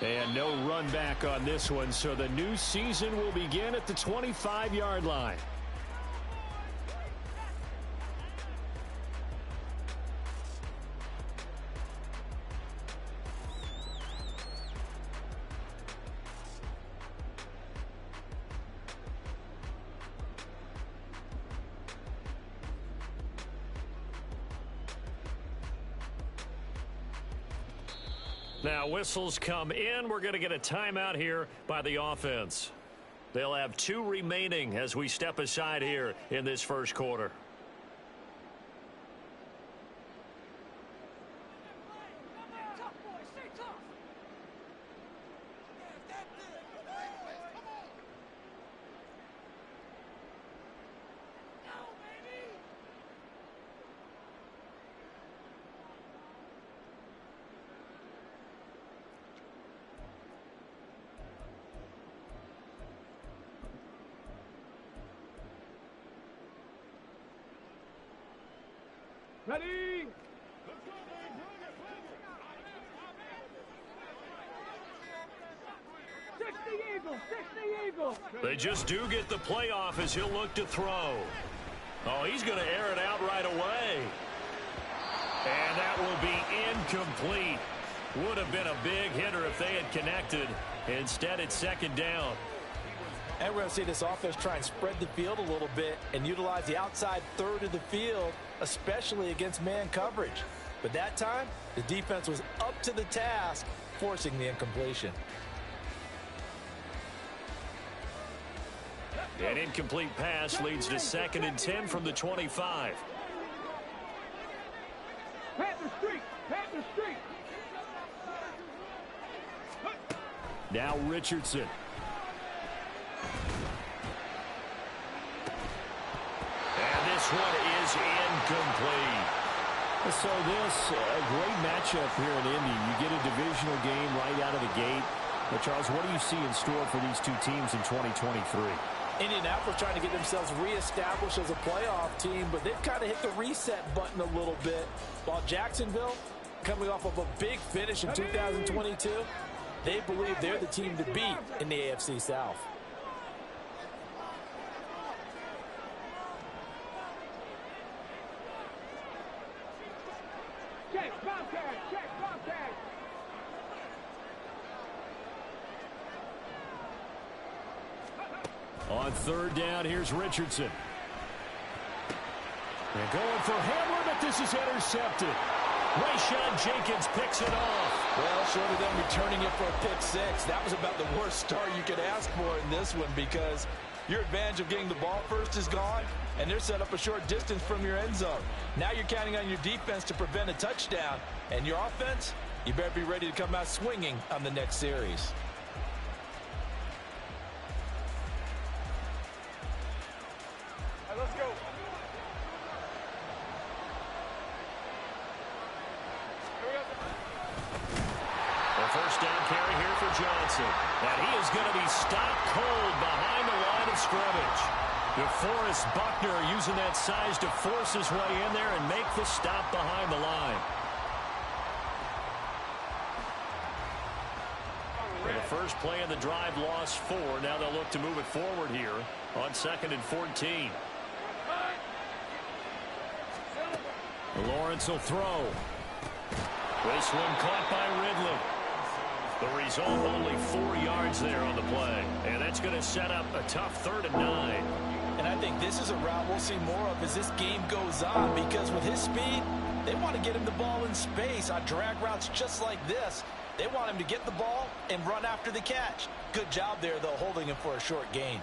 And no run back on this one, so the new season will begin at the 25-yard line. Now whistles come in. We're going to get a timeout here by the offense. They'll have 2 remaining as we step aside here in this first quarter. Ready? They just do get the playoff as he'll look to throw. Oh, he's going to air it out right away. And that will be incomplete. Would have been a big hitter if they had connected. Instead, it's second down. And we're going to see this offense try and spread the field a little bit and utilize the outside third of the field, especially against man coverage. But that time, the defense was up to the task, forcing the incompletion. An incomplete pass leads to 2nd and 10 from the 25. Panther Street! Panther Street! Now Richardson. And this one is incomplete. So this, a great matchup here in Indy. You get a divisional game right out of the gate. But Charles, what do you see in store for these 2 teams in 2023? Indianapolis trying to get themselves reestablished as a playoff team, but they've kind of hit the reset button a little bit. While Jacksonville, coming off of a big finish in 2022, they believe they're the team to beat in the AFC South. Check, contact, check, contact. On 3rd down, here's Richardson. They're going for Hamler, but this is intercepted. Rayshawn Jenkins picks it off. Well, short of them returning it for a pick 6, that was about the worst start you could ask for in this one, because your advantage of getting the ball first is gone, and they're set up a short distance from your end zone. Now you're counting on your defense to prevent a touchdown, and your offense, you better be ready to come out swinging on the next series. All right, let's go. First down carry here for Johnson. And he is going to be stopped cold behind the line of scrimmage. DeForest Buckner using that size to force his way in there and make the stop behind the line. For the first play of the drive, lost 4. Now they'll look to move it forward here on 2nd and 14. Lawrence will throw. This one caught by Ridley. The result, only 4 yards there on the play. And that's going to set up a tough 3rd and 9. And I think this is a route we'll see more of as this game goes on, because with his speed, they want to get him the ball in space on drag routes just like this. They want him to get the ball and run after the catch. Good job there, though, holding him for a short gain.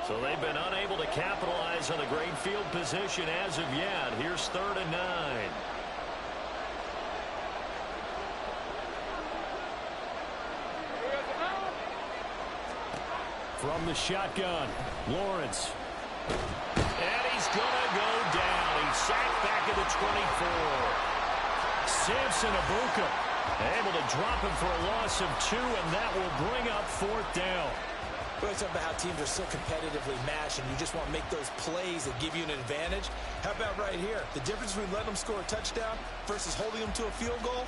So they've been unable to capitalize on the great field position as of yet. Here's 3rd and 9. From the shotgun, Lawrence. And he's going to go down. He's sacked back at the 24. Samson Abuka able to drop him for a loss of 2, and that will bring up 4th down. Really talking about how teams are so competitively matched, and you just want to make those plays that give you an advantage. How about right here? The difference between letting them score a touchdown versus holding them to a field goal,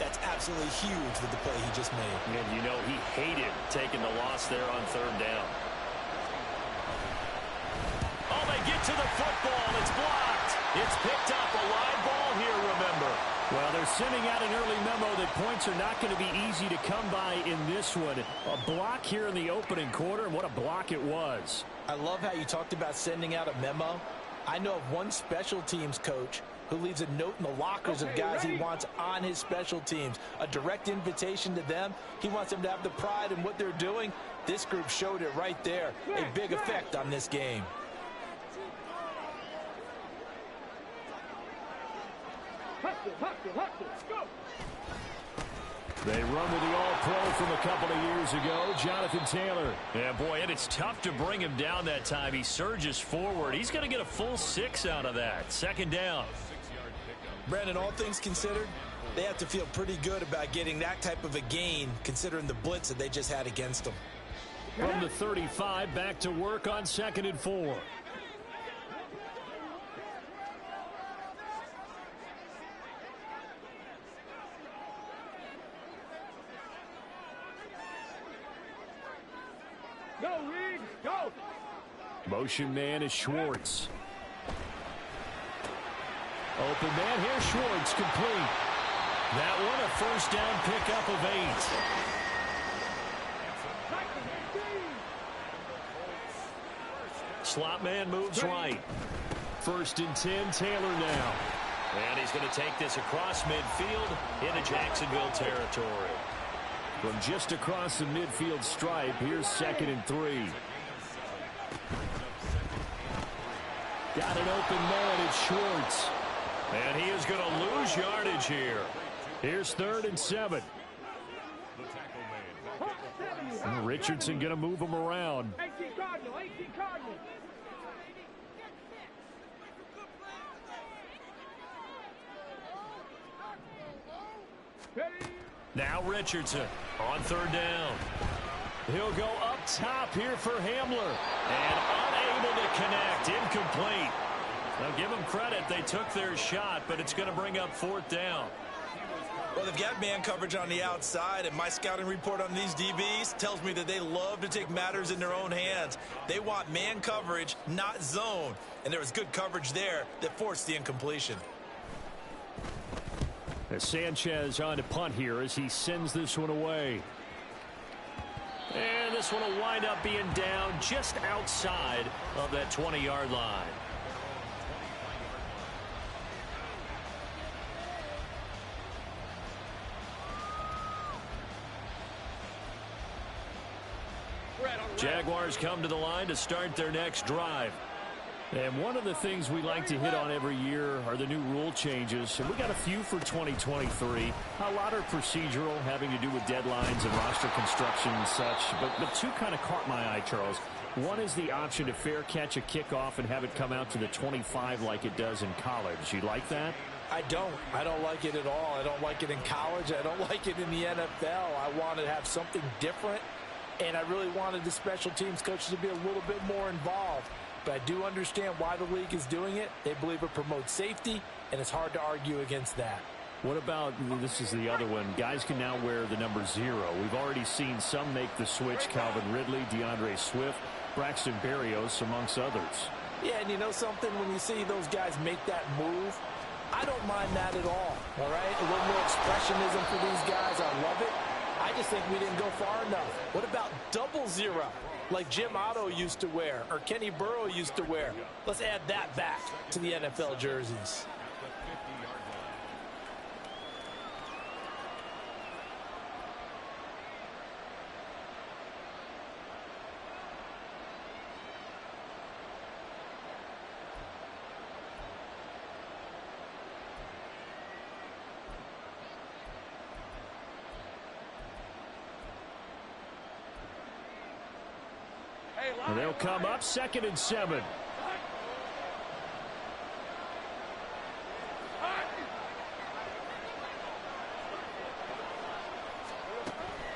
That's absolutely huge with the play he just made. And you know he hated taking the loss there on third down. Oh, they get to the football. It's blocked. It's picked up. A live ball here, remember. Well, they're sending out an early memo that points are not going to be easy to come by in this one. A block here in the opening quarter, and what a block it was. I love how you talked about sending out a memo. I know of one special teams coach who leaves a note in the lockers of guys he wants on his special teams. A direct invitation to them. He wants them to have the pride in what they're doing. This group showed it right there. A big effect on this game. Go! They run with the All-Pro from a couple of years ago, Jonathan Taylor. Yeah, boy, and it's tough to bring him down that time. He surges forward. He's going to get a full 6 out of that. Second down. Brandon, all things considered, they have to feel pretty good about getting that type of a gain, considering the blitz that they just had against them. From the 35, back to work on 2nd and 4. Go, Reed! Go! Motion man is Schwartz. Open man, here's Schwartz, complete. That one a first down pickup of 8. Slot man moves right. 1st and 10, Taylor now. And he's going to take this across midfield into Jacksonville territory. From just across the midfield stripe, here's 2nd and 3. Got an open man, it's Schwartz. And he is going to lose yardage here. Here's 3rd and 7. And Richardson going to move him around. 18 Cardinal, 18 Cardinal. Now Richardson on 3rd down. He'll go up top here for Hamler. And unable to connect. Incomplete. Now give them credit. They took their shot, but it's going to bring up 4th down. Well, they've got man coverage on the outside, and my scouting report on these DBs tells me that they love to take matters in their own hands. They want man coverage, not zone. And there was good coverage there that forced the incompletion. As Sanchez on to punt here as he sends this one away. And this one will wind up being down just outside of that 20-yard line. Jaguars come to the line to start their next drive. And one of the things we like to hit on every year are the new rule changes. And we got a few for 2023. A lot are procedural, having to do with deadlines and roster construction and such. But two kind of caught my eye, Charles. One is the option to fair catch a kickoff and have it come out to the 25 like it does in college. You like that? I don't. I don't like it at all. I don't like it in college. I don't like it in the NFL. I want to have something different. And I really wanted the special teams coaches to be a little bit more involved. But I do understand why the league is doing it. They believe it promotes safety, and it's hard to argue against that. What about, this is the other one, guys can now wear the number 0. We've already seen some make the switch, Calvin Ridley, DeAndre Swift, Braxton Berrios, amongst others. Yeah, and you know something, when you see those guys make that move, I don't mind that at all right? A little more expressionism for these guys. I love it. I just think we didn't go far enough. What about 00, like Jim Otto used to wear or Kenny Burrow used to wear? Let's add that back to the NFL jerseys. And they'll come up 2nd and 7.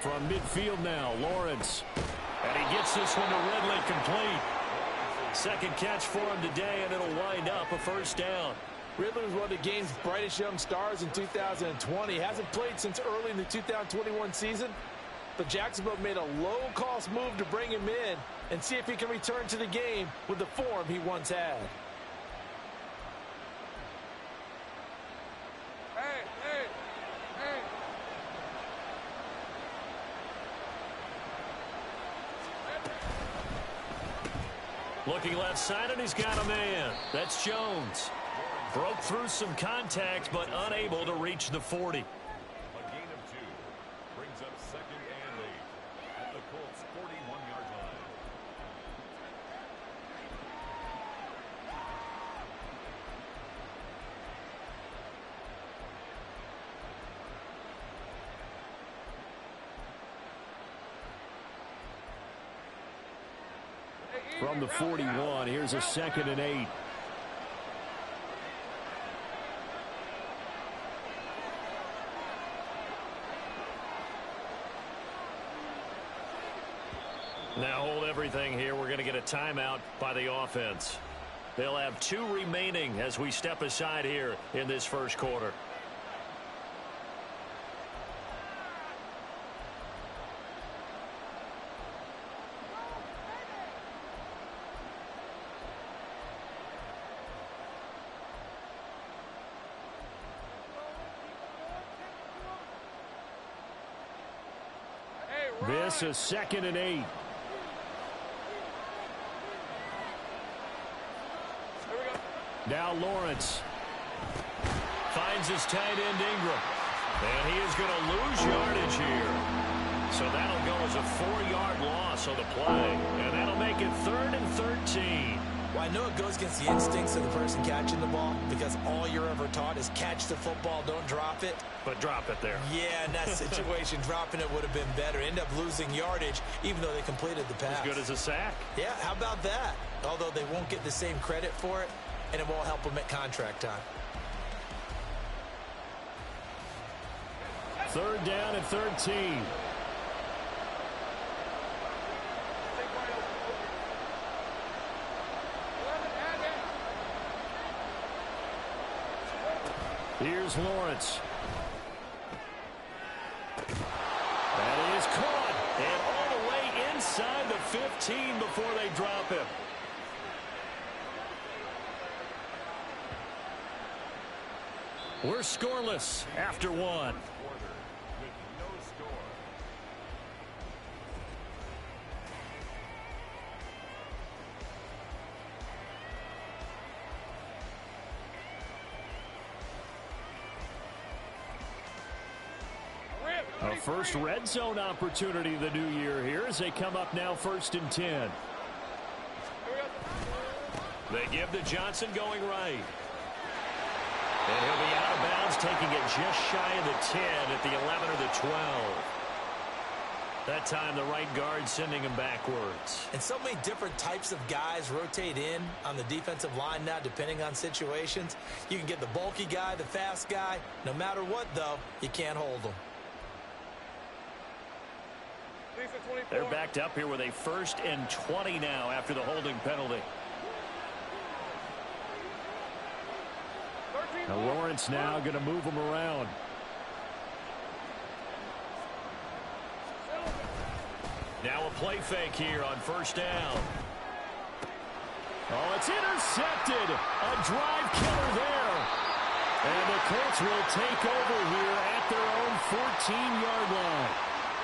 From midfield now, Lawrence. And he gets this one to Ridley, complete. Second catch for him today, and it'll wind up a first down. Ridley was one of the game's brightest young stars in 2020. He hasn't played since early in the 2021 season, but Jacksonville made a low-cost move to bring him in and see if he can return to the game with the form he once had. Looking left side, and he's got a man. That's Jones. Broke through some contacts, but unable to reach the 40. A gain of 2 brings up 2nd and 8 at the Colts' 41-yard line. From the 41, here's a 2nd and 8. Now hold everything here. We're going to get a timeout by the offense. They'll have 2 remaining as we step aside here in this first quarter. This is 2nd and 8. Now Lawrence finds his tight end Ingram, and he is going to lose yardage here. So that'll go as a 4-yard loss on the play, and that'll make it 3rd and 13. Well, I know it goes against the instincts of the person catching the ball because all you're ever taught is catch the football, don't drop it. But drop it there. Yeah, in that situation, dropping it would have been better. End up losing yardage, even though they completed the pass. As good as a sack. Yeah, how about that? Although they won't get the same credit for it, and it won't help them at contract time. 3rd down and 13. Here's Lawrence. That is caught. And all the way inside the 15 before they drop him. We're scoreless after 1. A first red zone opportunity of the new year here as they come up now 1st and 10. They give to Johnson going right. And he'll be out of bounds, taking it just shy of the 10 at the 11 or the 12. That time the right guard sending him backwards. And so many different types of guys rotate in on the defensive line now depending on situations. You can get the bulky guy, the fast guy. No matter what, though, you can't hold them. They're backed up here with a 1st and 20 now after the holding penalty. Now Lawrence now going to move him around. Now a play fake here on 1st down. Oh, it's intercepted. A drive killer there. And the Colts will take over here at their own 14-yard line.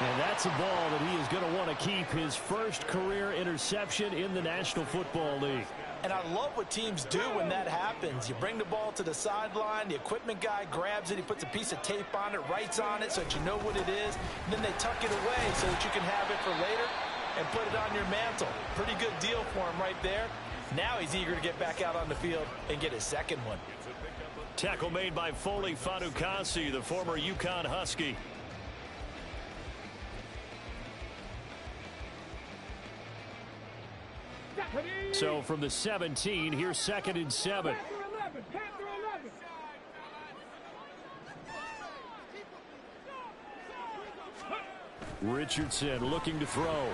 And that's a ball that he is going to want to keep, his first career interception in the National Football League. And I love what teams do when that happens. You bring the ball to the sideline, the equipment guy grabs it, he puts a piece of tape on it, writes on it so that you know what it is, and then they tuck it away so that you can have it for later and put it on your mantle. Pretty good deal for him right there. Now he's eager to get back out on the field and get his second one. Tackle made by Foley Fatukasi, the former UConn Husky. So from the 17, here's 2nd and 7. Richardson looking to throw.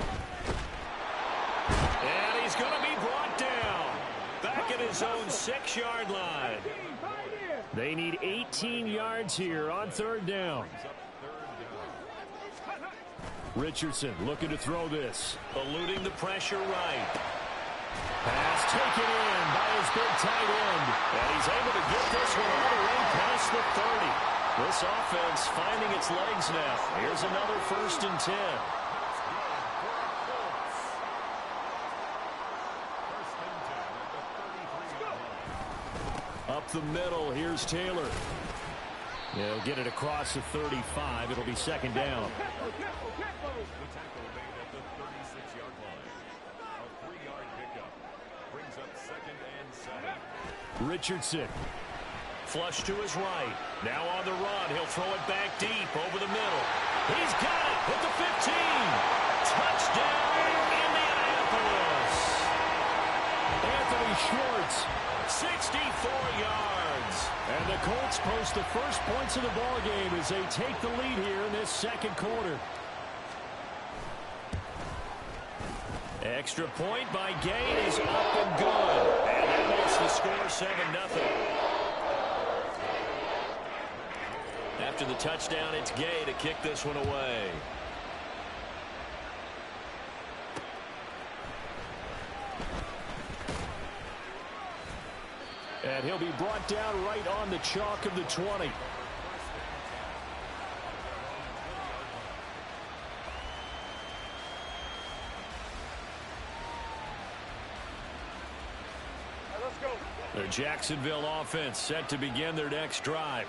And he's going to be brought down. Back at his own 6-yard line. They need 18 yards here on third down. Richardson looking to throw this. Eluding the pressure right. Pass taken in by his big tight end. And he's able to get this one all the way past the 30. This offense finding its legs now. Here's another 1st and 10. Up the middle, here's Taylor. He'll get it across the 35. It'll be 2nd down. The tackle made at the 36-yard line. A 3-yard pickup brings up 2nd and 7. Richardson. Flush to his right. Now on the run. He'll throw it back deep over the middle. He's got it at the 15. Touchdown, Indianapolis. Anthony Schwartz, 64 yards. And the Colts post the first points of the ball game as they take the lead here in this 2nd quarter. Extra point by Gay is up and good. And that makes the score 7-0. After the touchdown, it's Gay to kick this one away. And he'll be brought down right on the chalk of the 20. The Jacksonville offense set to begin their next drive.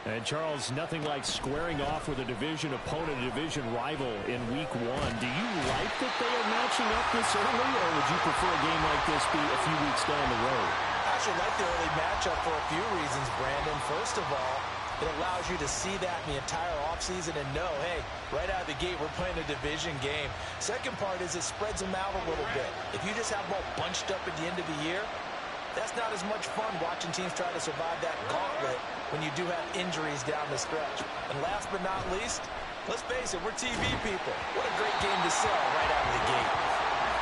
And, Charles, nothing like squaring off with a division opponent, a division rival in Week 1. Do you like that they are matching up this early, or would you prefer a game like this be a few weeks down the road? I actually like the early matchup for a few reasons, Brandon. First of all, it allows you to see that in the entire offseason and know, hey, right out of the gate, we're playing a division game. Second part is it spreads them out a little bit. If you just have them all bunched up at the end of the year, that's not as much fun watching teams try to survive that gauntlet when you do have injuries down the stretch. And last but not least, let's face it, we're TV people. What a great game to sell right out of the gate.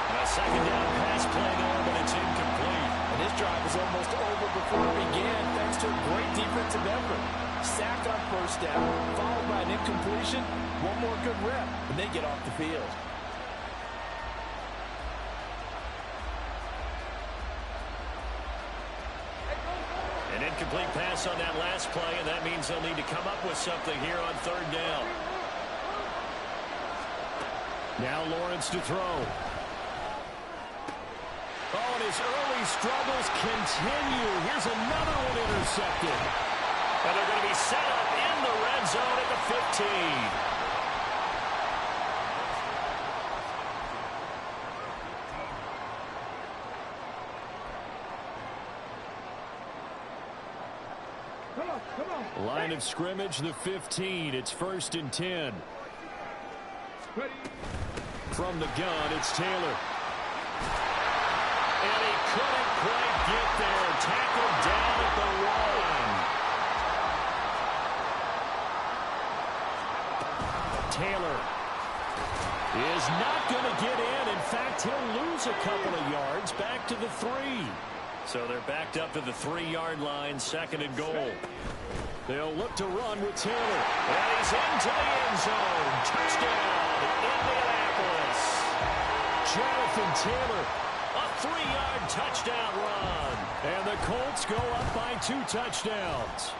And a 2nd down pass play there, but it's incomplete. And this drive was almost over before it began thanks to a great defensive effort. Sack on 1st down, followed by an incompletion, one more good rep, and they get off the field. An incomplete pass on that last play, and that means they'll need to come up with something here on 3rd down. Now Lawrence to throw. Oh, and his early struggles continue. Here's another one intercepted. And they're going to be set up in the red zone at the 15. Line of scrimmage, the 15. It's 1st and 10. From the gun, it's Taylor. And he couldn't quite get there. Tackled down at the 1. Taylor is not going to get in. In fact, he'll lose a couple of yards back to the 3. So they're backed up to the 3-yard line, 2nd and goal. They'll look to run with Taylor. And he's into the end zone. Touchdown, Indianapolis. Jonathan Taylor, a 3-yard touchdown run. And the Colts go up by 2 touchdowns.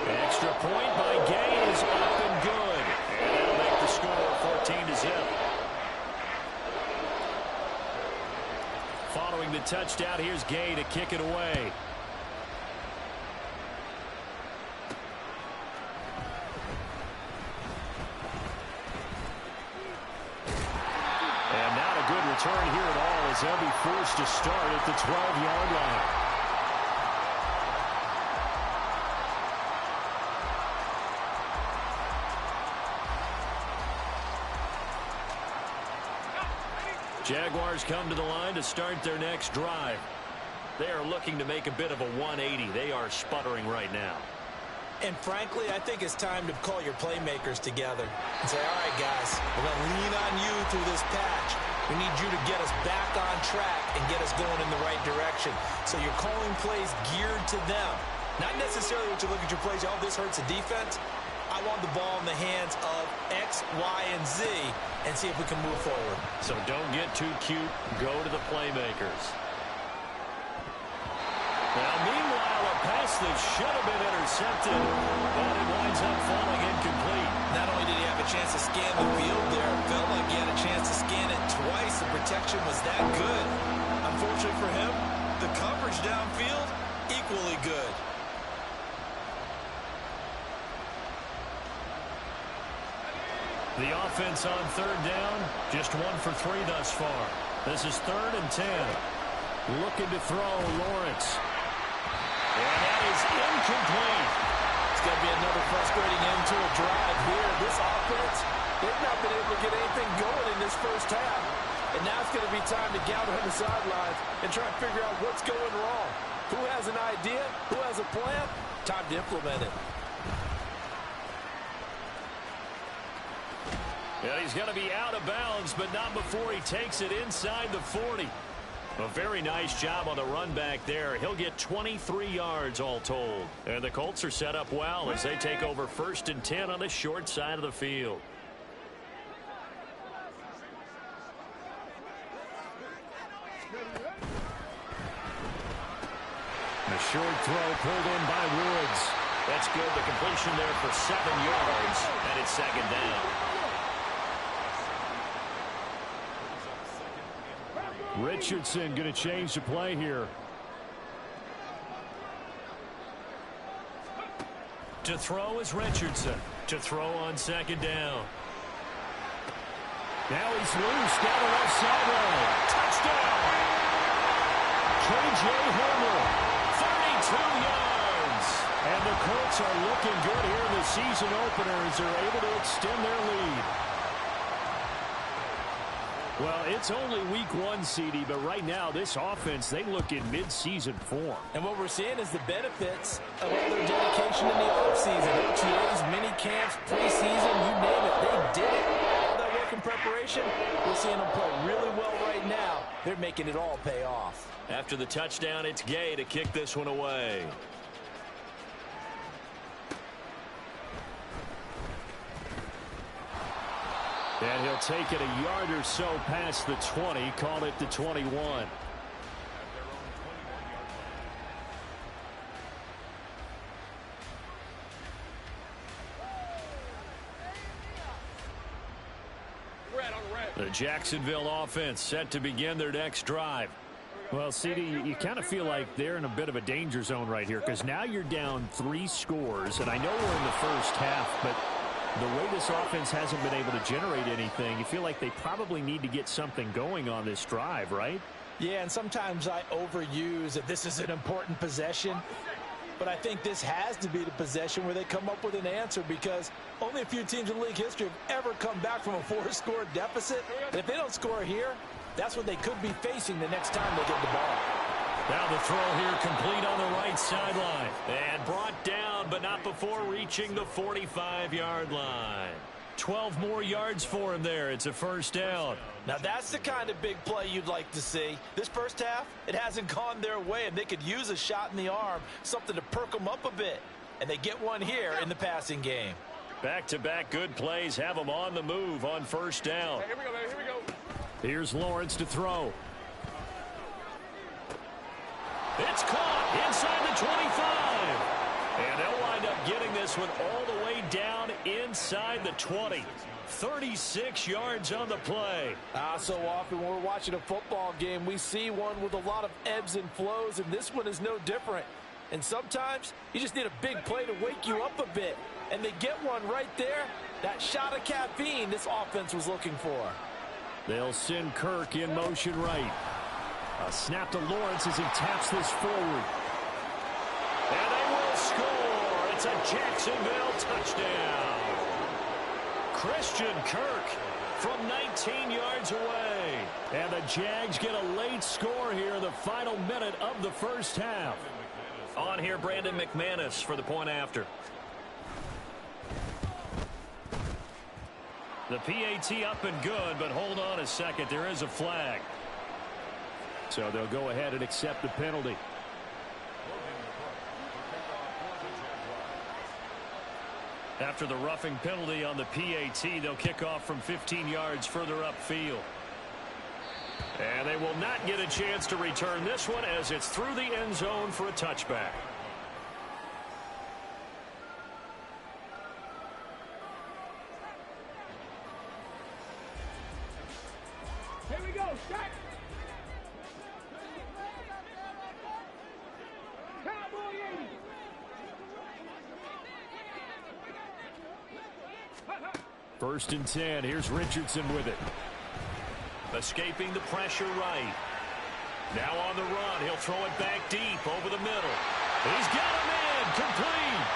Extra point by Gay is up and good. And that'll make the score 14-0. Following the touchdown, here's Gay to kick it away. And not a good return here at all as they'll be forced to start at the 12-yard line. Jaguars come to the line to start their next drive. They are looking to make a bit of a 180. They are sputtering right now. And frankly, I think it's time to call your playmakers together and say, all right, guys, we're going to lean on you through this patch. We need you to get us back on track and get us going in the right direction. So you're calling plays geared to them. Not necessarily what you look at your plays, oh, this hurts the defense. I want the ball in the hands of X, Y, and Z and see if we can move forward. So don't get too cute. Go to the playmakers. Now, meanwhile, a pass that should have been intercepted, but it winds up falling incomplete. Not only did he have a chance to scan the field there, it felt like he had a chance to scan it twice. The protection was that good. Unfortunately for him, the coverage downfield, equally good. The offense on third down, just 1 for 3 thus far. This is 3rd and 10. Looking to throw, Lawrence. And that is incomplete. It's going to be another frustrating end to a drive here. This offense, they've not been able to get anything going in this first half. And now it's going to be time to gather on the sidelines and try and figure out what's going wrong. Who has an idea? Who has a plan? Time to implement it. Yeah, he's going to be out of bounds, but not before he takes it inside the 40. A very nice job on the run back there. He'll get 23 yards all told. And the Colts are set up well as they take over 1st and 10 on the short side of the field. A short throw pulled in by Woods. That's good. The completion there for 7 yards, and it's 2nd down. Richardson going to change the play here. To throw is Richardson. To throw on 2nd down. Now he's loose down the left sideline. Touchdown! K.J. Hamler, 32 yards. And the Colts are looking good here in the season opener as they're able to extend their lead. Well, it's only week 1, CD, but right now this offense, they look in mid-season form. And what we're seeing is the benefits of all their dedication in the offseason. OTAs, mini camps, preseason, you name it. They did it. All that work in preparation, we're seeing them play really well right now. They're making it all pay off. After the touchdown, it's Gay to kick this one away. And he'll take it a yard or so past the 20, call it the 21. The Jacksonville offense set to begin their next drive. Well, CD, you kind of feel like they're in a bit of a danger zone right here because now you're down 3 scores, and I know we're in the first half, but the way this offense hasn't been able to generate anything, you feel like they probably need to get something going on this drive, right? Yeah, and sometimes I overuse that this is an important possession. But I think this has to be the possession where they come up with an answer because only a few teams in league history have ever come back from a 4-score deficit. And if they don't score here, that's what they could be facing the next time they get the ball. Now the throw here complete on the right sideline. And brought down, but not before reaching the 45-yard line. 12 more yards for him there. It's a 1st down. Now that's the kind of big play you'd like to see. This first half, it hasn't gone their way, and they could use a shot in the arm, something to perk them up a bit. And they get one here in the passing game. Back-to-back good plays have them on the move on 1st down. Here we go, man. Here we go. Here's Lawrence to throw. It's caught inside the 25. And they'll wind up getting this one all the way down inside the 20. 36 yards on the play. So often when we're watching a football game, we see one with a lot of ebbs and flows, and this one is no different. And sometimes you just need a big play to wake you up a bit. And they get one right there. That shot of caffeine this offense was looking for. They'll send Kirk in motion right. A snap to Lawrence as he taps this forward. And they will score. It's a Jacksonville touchdown. Christian Kirk from 19 yards away. And the Jags get a late score here in the final minute of the first half. On here, Brandon McManus for the point after. The PAT up and good, but hold on a second. There is a flag. So they'll go ahead and accept the penalty. After the roughing penalty on the PAT, they'll kick off from 15 yards further upfield. And they will not get a chance to return this one as it's through the end zone for a touchback. Here we go, shot. Cowboy 80. First and 10. Here's Richardson with it. Escaping the pressure right. Now on the run. He'll throw it back deep over the middle. He's got him in. Complete.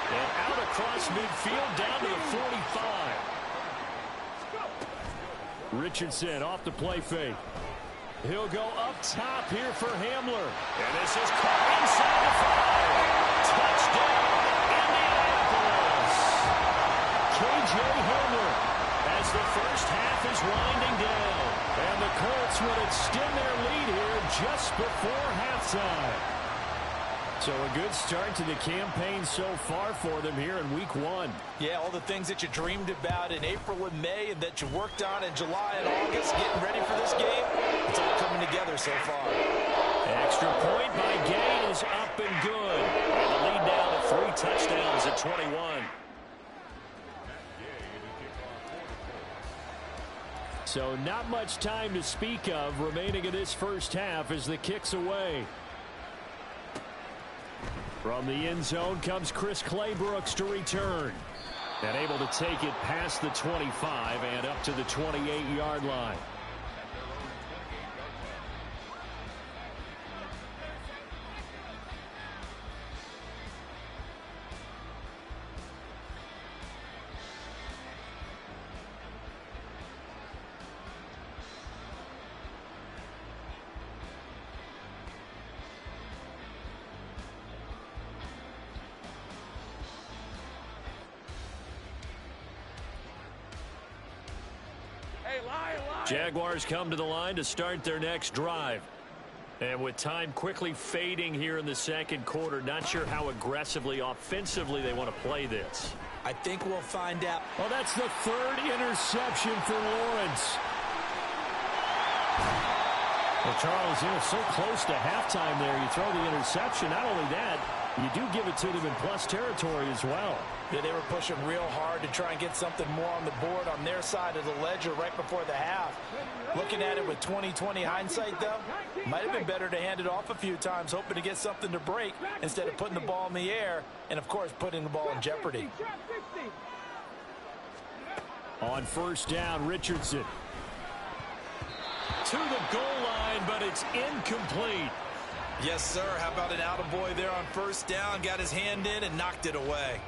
And out across midfield down to the 45. Richardson off the play fake. He'll go up top here for Hamler. And this is caught inside the 5. Touchdown, Indianapolis. K.J. Hamler as the first half is winding down. And the Colts would extend their lead here just before halftime. So a good start to the campaign so far for them here in week 1. Yeah, all the things that you dreamed about in April and May and that you worked on in July and August, getting ready for this game, it's all coming together so far. Extra point by Gay is up and good. And the lead now to 3 touchdowns at 21. So not much time to speak of remaining in this first half as the kick's away. From the end zone comes Chris Claybrooks to return. And able to take it past the 25 and up to the 28-yard line. Jaguars come to the line to start their next drive. And with time quickly fading here in the second quarter, not sure how aggressively, offensively they want to play this. I think we'll find out. Well, that's the 3rd interception for Lawrence. Well, Charles, so close to halftime there. You throw the interception. Not only that, you do give it to them in plus territory as well. Yeah, they were pushing real hard to try and get something more on the board on their side of the ledger right before the half. Looking at it with 20/20 hindsight, though, might have been better to hand it off a few times, hoping to get something to break instead of putting the ball in the air and, of course, putting the ball in jeopardy. On first down, Richardson. To the goal line, but it's incomplete. Yes, sir. How about an attaboy there on first down? Got his hand in and knocked it away.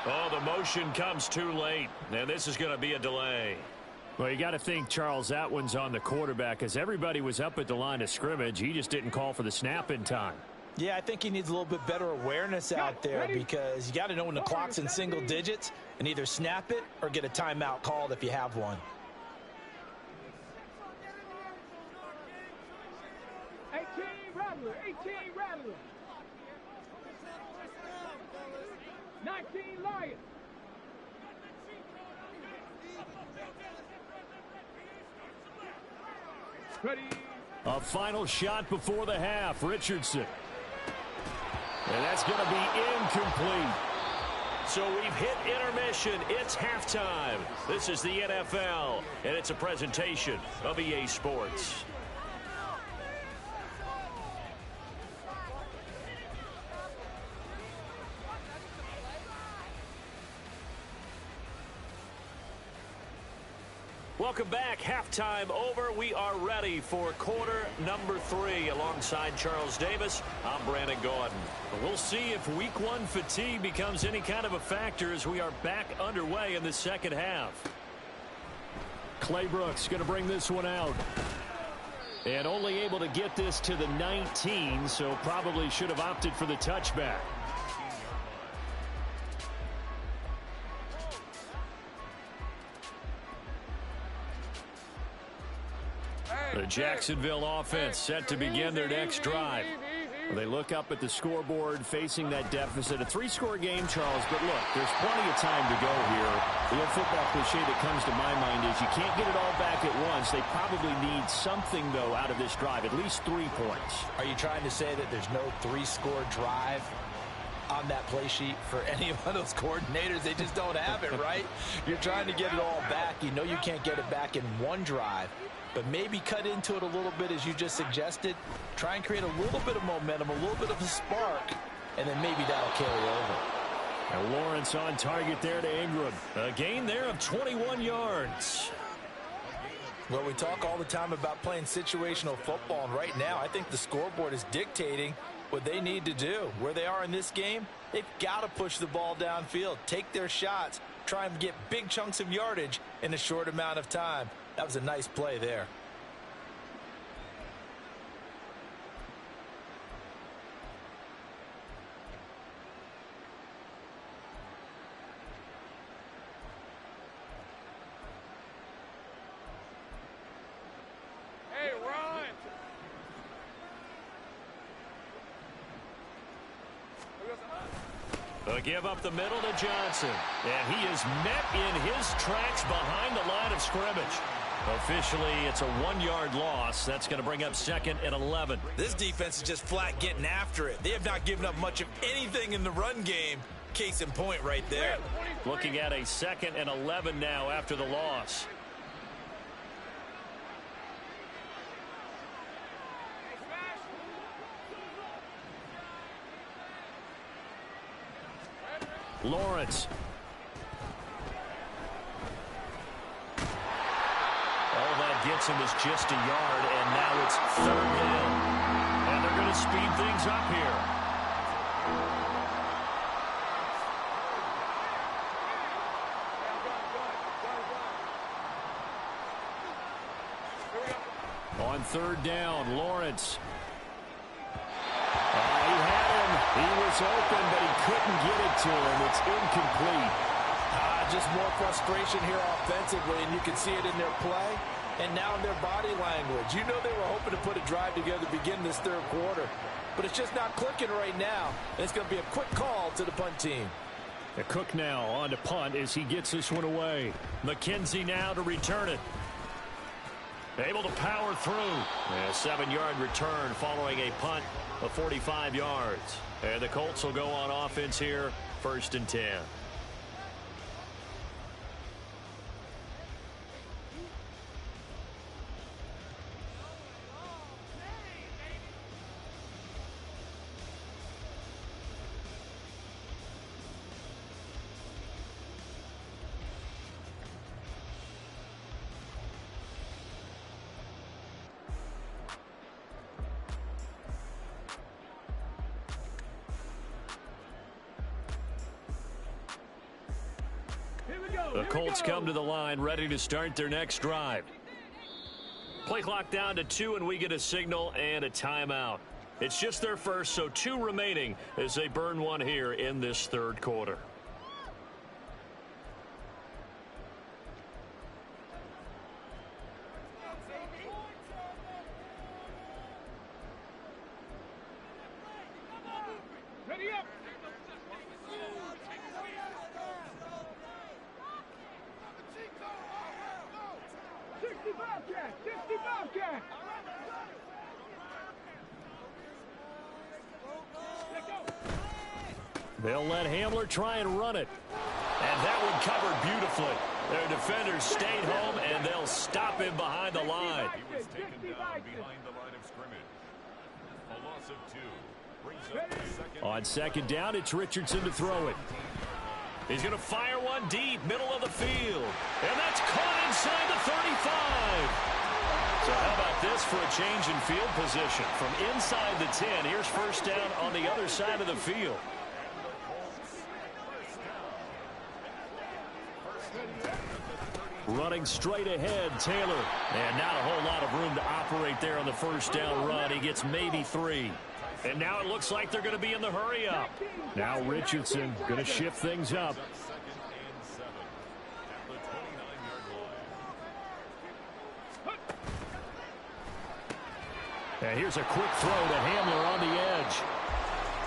Oh, the motion comes too late, and this is going to be a delay. Well, you got to think, Charles, that one's on the quarterback, as everybody was up at the line of scrimmage. He just didn't call for the snap in time. Yeah, I think he needs a little bit better awareness out there because you got to know when the clock's in single digits and either snap it or get a timeout called if you have one. 18 Rattler, 18 Rattler. 19 Lion. Ready. A final shot before the half, Richardson. And that's going to be incomplete. So we've hit intermission. It's halftime. This is the NFL, and it's a presentation of EA Sports. Welcome back. Halftime over. We are ready for quarter number 3. Alongside Charles Davis, I'm Brandon Gordon. We'll see if week 1 fatigue becomes any kind of a factor as we are back underway in the second half. Clay Brooks going to bring this one out. And only able to get this to the 19, so probably should have opted for the touchback. The Jacksonville offense set to begin their next drive. They look up at the scoreboard facing that deficit. A 3-score game, Charles, but look, there's plenty of time to go here. The old football cliche that comes to my mind is you can't get it all back at once. They probably need something, though, out of this drive, at least 3 points. Are you trying to say that there's no 3-score drive on that play sheet for any of those coordinators? They just don't have it, right? You're trying to get it all back. You know you can't get it back in one drive. But maybe cut into it a little bit, as you just suggested. Try and create a little bit of momentum, a little bit of a spark, and then maybe that'll carry over. And Lawrence on target there to Ingram. A gain there of 21 yards. Well, we talk all the time about playing situational football, and right now I think the scoreboard is dictating what they need to do. Where they are in this game, they've got to push the ball downfield, take their shots, try and get big chunks of yardage in a short amount of time. That was a nice play there. Hey, Ron! A give up the middle to Johnson. And he is met in his tracks behind the line of scrimmage. Officially, it's a 1-yard loss. That's going to bring up 2nd and 11. This defense is just flat getting after it. They have not given up much of anything in the run game. Case in point right there. Looking at a 2nd and 11 now after the loss. Lawrence. All that gets him is just a yard, and now it's 3rd down. And they're going to speed things up here. On 3rd down, Lawrence. He had him. He was open, but he couldn't get it to him. It's incomplete. Just more frustration here offensively, and you can see it in their play and now in their body language. You know they were hoping to put a drive together to begin this 3rd quarter, but it's just not clicking right now. And it's going to be a quick call to the punt team. The Cook now on to punt as he gets this one away. McKenzie now to return it. Able to power through. A 7-yard return following a punt of 45 yards. And the Colts will go on offense here, 1st and 10. The Colts come to the line, ready to start their next drive. Play clock down to 2, and we get a signal and a timeout. It's just their first, so 2 remaining as they burn one here in this 3rd quarter. Ready up! 65 cat! 65 cat! They'll let Hamler try and run it. And that one covered beautifully. Their defenders stayed home, and they'll stop him behind the line. He was taken down behind the line of scrimmage. A loss of 2 brings up the 2nd. On 2nd down, it's Richardson to throw it. He's going to fire one deep, middle of the field. And that's caught inside the 35. So how about this for a change in field position? From inside the 10, here's first down on the other side of the field. Running straight ahead, Taylor. And not a whole lot of room to operate there on the first down run. He gets maybe 3. And now it looks like they're going to be in the hurry up. Now Richardson going to shift things up. And here's a quick throw to Hamler on the edge.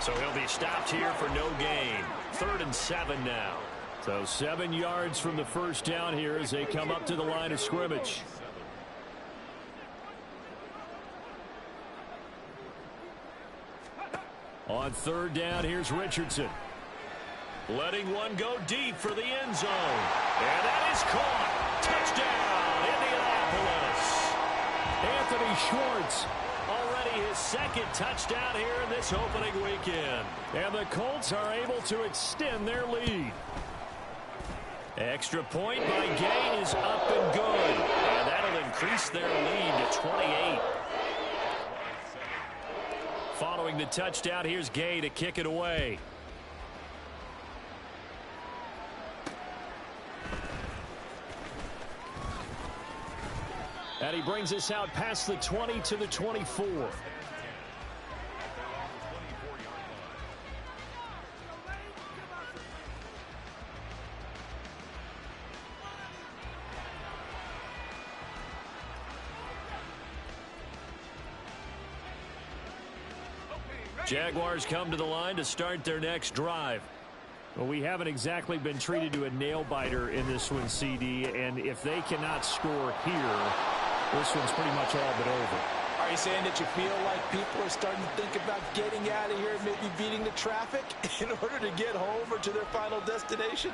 So he'll be stopped here for no gain. 3rd and 7 now. So 7 yards from the first down here as they come up to the line of scrimmage. On 3rd down, here's Richardson. Letting one go deep for the end zone. And that is caught. Touchdown, Indianapolis. Anthony Schwartz. Already his 2nd touchdown here in this opening weekend. And the Colts are able to extend their lead. Extra point by Gay is up and good. And that'll increase their lead to 28. Following the touchdown, here's Gay to kick it away. And he brings us out past the 20 to the 24. Jaguars come to the line to start their next drive. Well, we haven't exactly been treated to a nail-biter in this one, CD, and if they cannot score here, this one's pretty much all but over. Are you saying that you feel like people are starting to think about getting out of here and maybe beating the traffic in order to get home or to their final destination?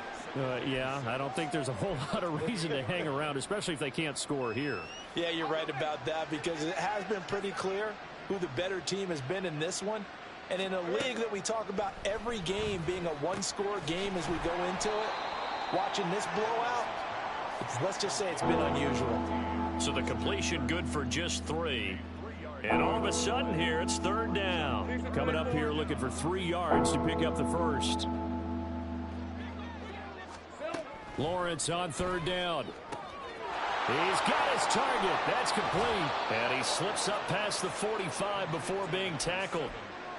Yeah, I don't think there's a whole lot of reason to hang around, especially if they can't score here. Yeah, you're right about that because it has been pretty clear who the better team has been in this one. And in a league that we talk about every game being a one-score game as we go into it, watching this blowout, let's just say it's been unusual. So the completion good for just 3. And all of a sudden here, it's 3rd down. Coming up here looking for 3 yards to pick up the first. Lawrence on 3rd down. He's got his target. That's complete. And he slips up past the 45 before being tackled.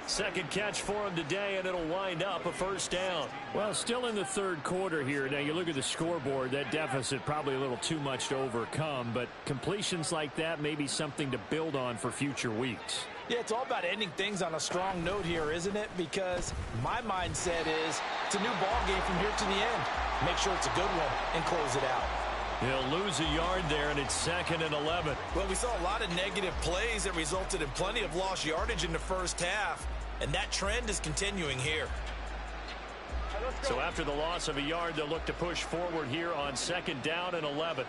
2nd catch for him today, and it'll wind up a first down. Well, still in the 3rd quarter here. Now, you look at the scoreboard, that deficit probably a little too much to overcome, but completions like that may be something to build on for future weeks. Yeah, it's all about ending things on a strong note here, isn't it? Because my mindset is it's a new ball game from here to the end. Make sure it's a good one and close it out. He'll lose a yard there, and it's 2nd and 11. Well, we saw a lot of negative plays that resulted in plenty of lost yardage in the first half, and that trend is continuing here. So after the loss of a yard, they'll look to push forward here on 2nd down and 11.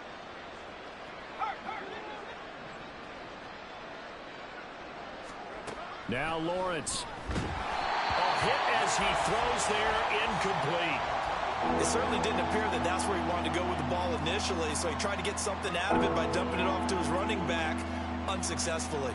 Now Lawrence. A hit as he throws there, incomplete. It certainly didn't appear that that's where he wanted to go with the ball initially, so he tried to get something out of it by dumping it off to his running back unsuccessfully.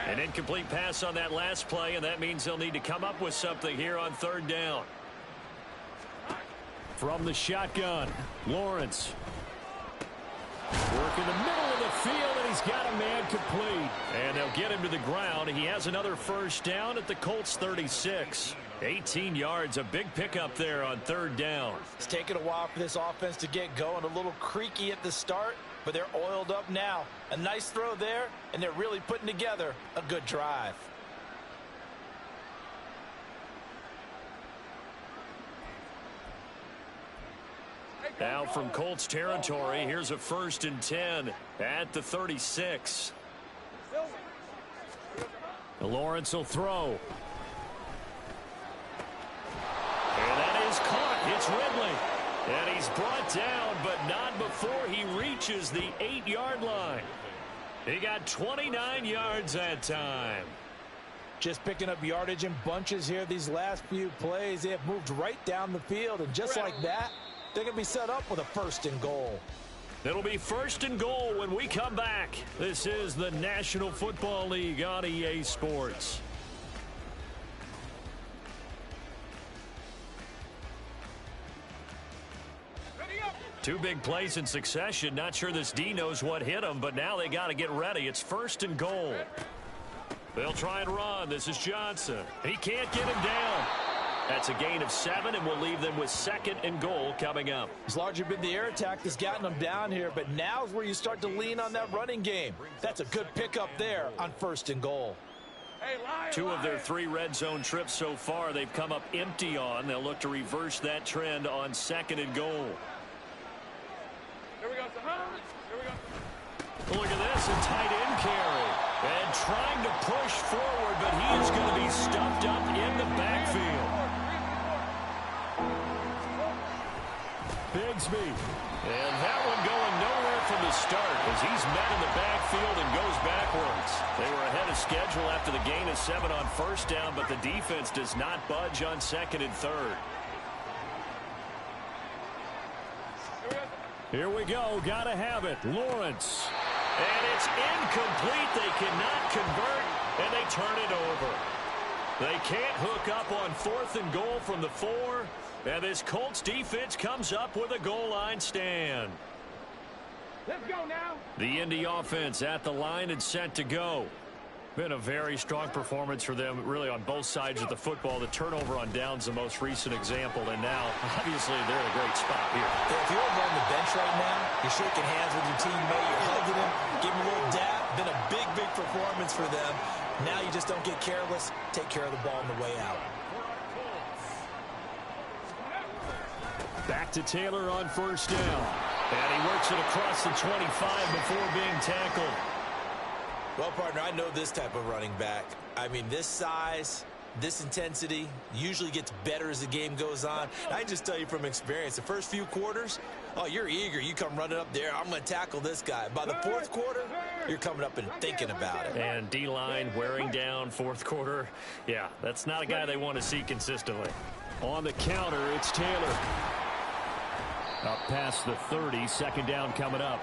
An incomplete pass on that last play, and that means they'll need to come up with something here on 3rd down. From the shotgun, Lawrence. Work in the middle of the field, and he's got a man complete. And they'll get him to the ground. He has another first down at the Colts 36. 18 yards, a big pickup there on 3rd down. It's taken a while for this offense to get going. A little creaky at the start, but they're oiled up now. A nice throw there, and they're really putting together a good drive. Now from Colts territory, here's a 1st and 10 at the 36. Lawrence will throw. And that is caught. It's It's Ridley. And he's brought down, but not before he reaches the 8-yard line. He got 29 yards that time. Just picking up yardage in bunches here these last few plays. They have moved right down the field, and just like that, they're going to be set up with a 1st and goal. It'll be 1st and goal when we come back. This is the National Football League on EA Sports. Two big plays in succession. Not sure this D knows what hit him, but now they got to get ready. It's 1st and goal. They'll try and run. This is Johnson. He can't get him down. That's a gain of 7, and we'll leave them with 2nd and goal coming up. It's largely been the air attack that's gotten them down here, but now's where you start to lean on that running game. That's a good pickup there on 1st and goal. Hey, Lion, 2 of their 3 red zone trips so far they've come up empty on. They'll look to reverse that trend on 2nd and goal. Here we go, Here we go. Look at this, a tight end carry. And trying to push forward, but he is going to be stuffed up in the backfield. Bigsby. And that one going nowhere from the start as he's met in the backfield and goes backwards. They were ahead of schedule after the gain of 7 on 1st down, but the defense does not budge on 2nd and 3rd. Here we go. Got to have it. Lawrence. And it's incomplete. They cannot convert, and they turn it over. They can't hook up on 4th and goal from the 4, and this Colts defense comes up with a goal line stand. Let's go now. The Indy offense at the line and set to go. Been a very strong performance for them, really, on both sides of the football. The turnover on downs, the most recent example, and now, obviously, they're in a great spot here. If you're over on the bench right now, you're shaking hands with your teammate, you're hugging him, giving him a little dap. Been a big, big performance for them. Now you just don't get careless. Take care of the ball on the way out. Back to Taylor on 1st down. And he works it across the 25 before being tackled. Well, partner, I know this type of running back. I mean, this size, this intensity usually gets better as the game goes on. I can just tell you from experience, the first few quarters, oh, you're eager. You come running up there, I'm going to tackle this guy. By the 4th quarter, you're coming up and thinking about it. And D-line wearing down 4th quarter. Yeah, that's not a guy they want to see consistently. On the counter, it's Taylor. Up past the 30, 2nd down coming up.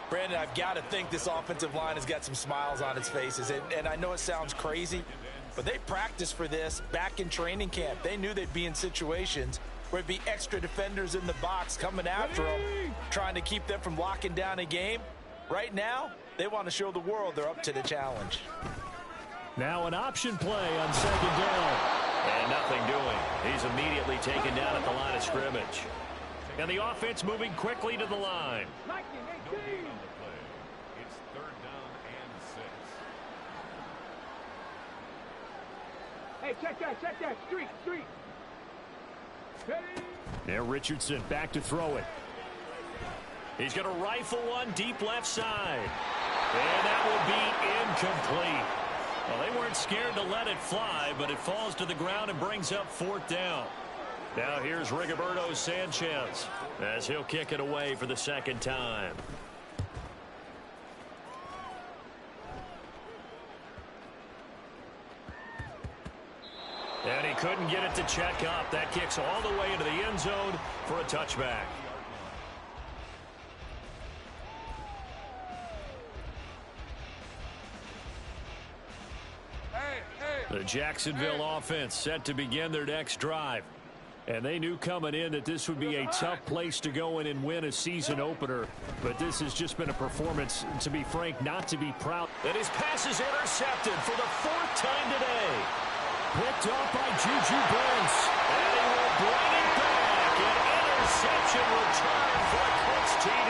Brandon, I've got to think this offensive line has got some smiles on its faces. And I know it sounds crazy, but they practiced for this back in training camp. They knew they'd be in situations where it'd be extra defenders in the box coming after them, trying to keep them from locking down a game. Right now, they want to show the world they're up to the challenge. Now an option play on 2nd down. And nothing doing. He's immediately taken down at the line of scrimmage. And the offense moving quickly to the line. No gain on the play. It's 3rd down and 6. Hey, check that. Street. Ready? There, Richardson back to throw it. He's going to rifle one deep left side. And that will be incomplete. Well, they weren't scared to let it fly, but it falls to the ground and brings up 4th down. Now here's Rigoberto Sanchez as he'll kick it away for the 2nd time. And he couldn't get it to check up. That kicks all the way into the end zone for a touchback. The Jacksonville offense set to begin their next drive. And they knew coming in that this would be a tough place to go in and win a season opener. But this has just been a performance, to be frank, not to be proud. And his pass is intercepted for the 4th time today. Picked off by Juju Brents. And he will bring it back. An interception return for a Colts TD.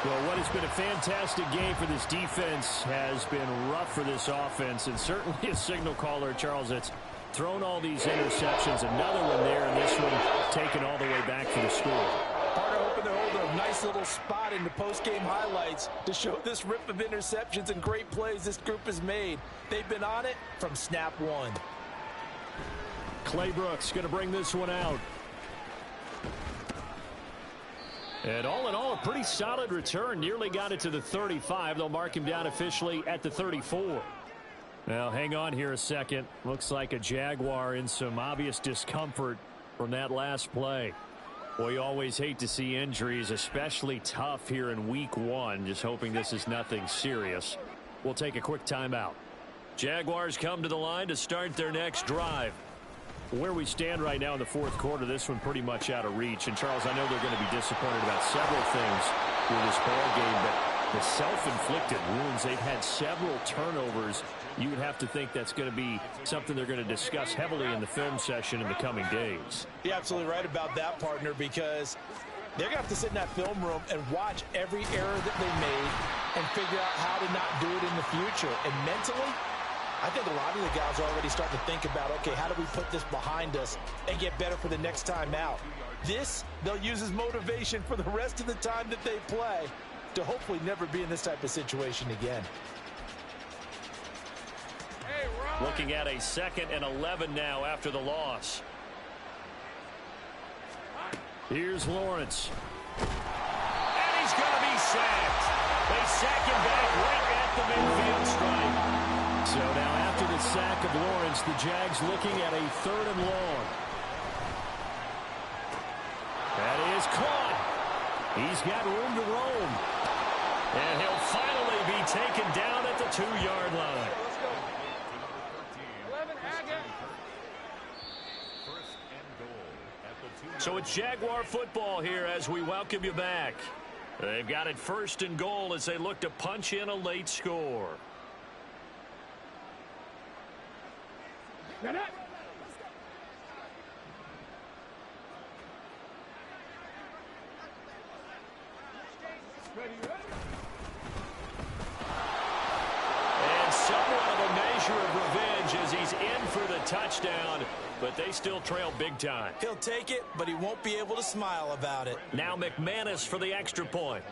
Well, what has been a fantastic game for this defense has been rough for this offense. And certainly a signal caller, Charles, that's thrown all these interceptions. Another one there, and this one taken all the way back for the score. Partner hoping they're holding a nice little spot in the post-game highlights to show this rip of interceptions and great plays this group has made. They've been on it from snap one. Clay Brooks going to bring this one out. And all in all, a pretty solid return. Nearly got it to the 35. They'll mark him down officially at the 34. Now, hang on here a second. Looks like a Jaguar in some obvious discomfort from that last play. Well, you always hate to see injuries, especially tough here in week 1. Just hoping this is nothing serious. We'll take a quick timeout. Jaguars come to the line to start their next drive. Where we stand right now in the fourth quarter, this one pretty much out of reach. And, Charles, I know they're going to be disappointed about several things with this ball game, but the self-inflicted wounds, they've had several turnovers. You would have to think that's going to be something they're going to discuss heavily in the film session in the coming days. You're absolutely right about that, partner, because they're going to have to sit in that film room and watch every error that they made and figure out how to not do it in the future. And mentally, I think a lot of the guys are already starting to think about, okay, how do we put this behind us and get better for the next time out? This, they'll use as motivation for the rest of the time that they play to hopefully never be in this type of situation again. Looking at a 2nd and 11 now after the loss. Here's Lawrence. And he's going to be sacked. They sack him back right at the midfield stripe. So now after the sack of Lawrence, the Jags looking at a 3rd and long. That is caught. He's got room to roam. And he'll finally be taken down at the 2-yard line. So it's Jaguar football here as we welcome you back. They've got it 1st and goal as they look to punch in a late score. Get it. Ready, ready. And somewhat of a measure of revenge as he's in for the touchdown, but they still trail big time. He'll take it, but he won't be able to smile about it. Now McManus for the extra point.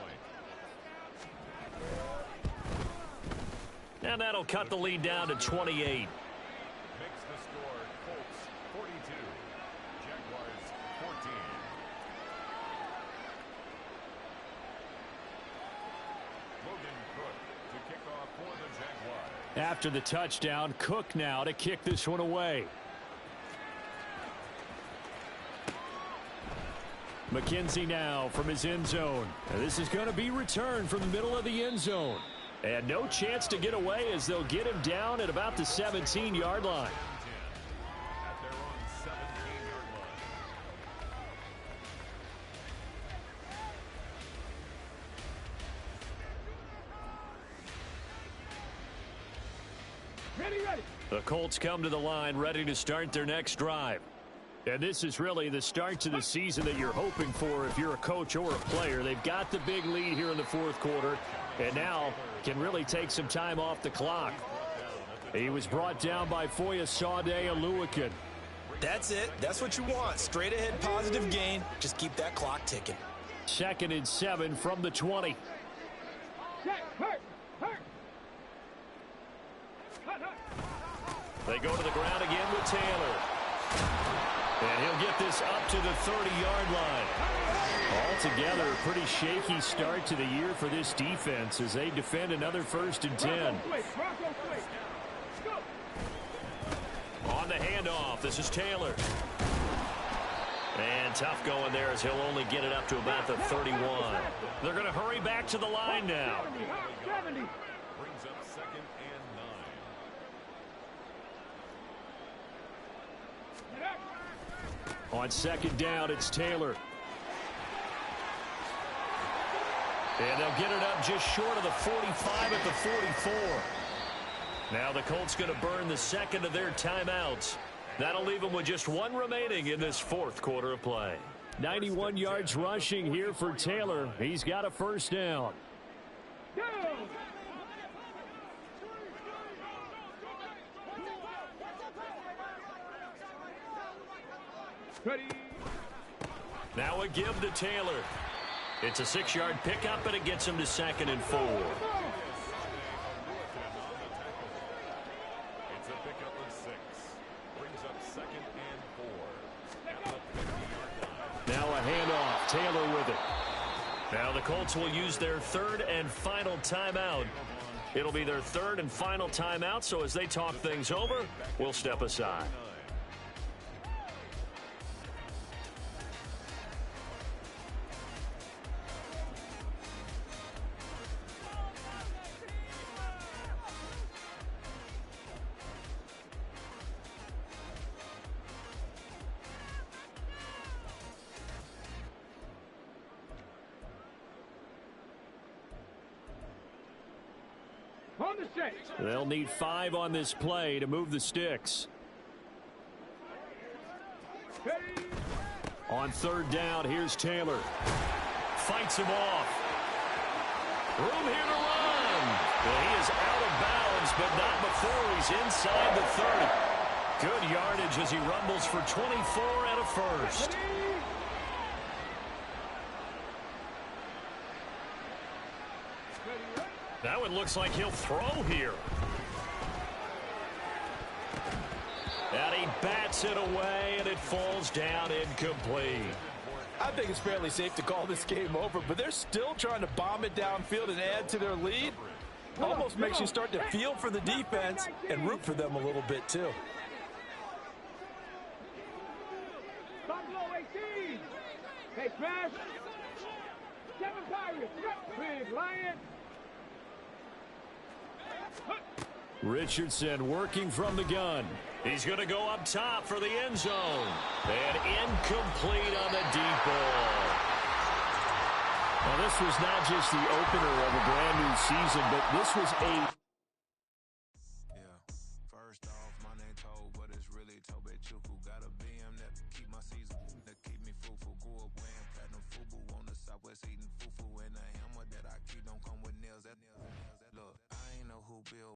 And that'll cut the lead down to 28. Makes the score Colts 42, Jaguars 14. Logan Cook to kick off for the Jaguars. After the touchdown, Cook now to kick this one away. McKenzie now from his end zone. And this is going to be returned from the middle of the end zone. And no chance to get away as they'll get him down at about the 17-yard line. At their own 17-yard line. Ready, ready. The Colts come to the line ready to start their next drive. And this is really the start to the season that you're hoping for if you're a coach or a player. They've got the big lead here in the fourth quarter and now can really take some time off the clock. He was brought down by Foyesade Oluwakan. That's it. That's what you want. Straight ahead positive gain. Just keep that clock ticking. 2nd and 7 from the 20. Check. Hurt. Hurt. Hut, hut. They go to the ground again with Taylor. And he'll get this up to the 30-yard line. Altogether, a pretty shaky start to the year for this defense as they defend another 1st and 10. On the handoff, this is Taylor. And tough going there as he'll only get it up to about the 31. They're going to hurry back to the line now. 70. Brings up 2nd and 9. On 2nd down, it's Taylor. And they'll get it up just short of the 45 at the 44. Now the Colts going to burn the 2nd of their timeouts. That'll leave them with just 1 remaining in this 4th quarter of play. 91 yards rushing here for Taylor. He's got a 1st down. Go. Ready. Now a give to Taylor. It's a 6-yard pickup, and it gets him to 2nd and 4. It's a pickup of 6. Brings up 2nd and 4. At the 50-yard line. Now a handoff. Taylor with it. Now the Colts will use their third and final timeout. It'll be their third and final timeout, so as they talk things over, we'll step aside. On the set. They'll need 5 on this play to move the sticks. Ready. On third down, here's Taylor. Fights him off. Room here to run. Well, he is out of bounds, but not before he's inside the 30. Good yardage as he rumbles for 24 and a first. Ready. That one looks like he'll throw here. And he bats it away, and it falls down incomplete. I think it's fairly safe to call this game over, but they're still trying to bomb it downfield and add to their lead. Almost makes you start to feel for the defense and root for them a little bit, too. Buffalo 18. Hey, Smash. 7 Pirates. Big Lion. Richardson working from the gun. He's going to go up top for the end zone. And incomplete on the deep ball. Now, this was not just the opener of a brand new season, but this was a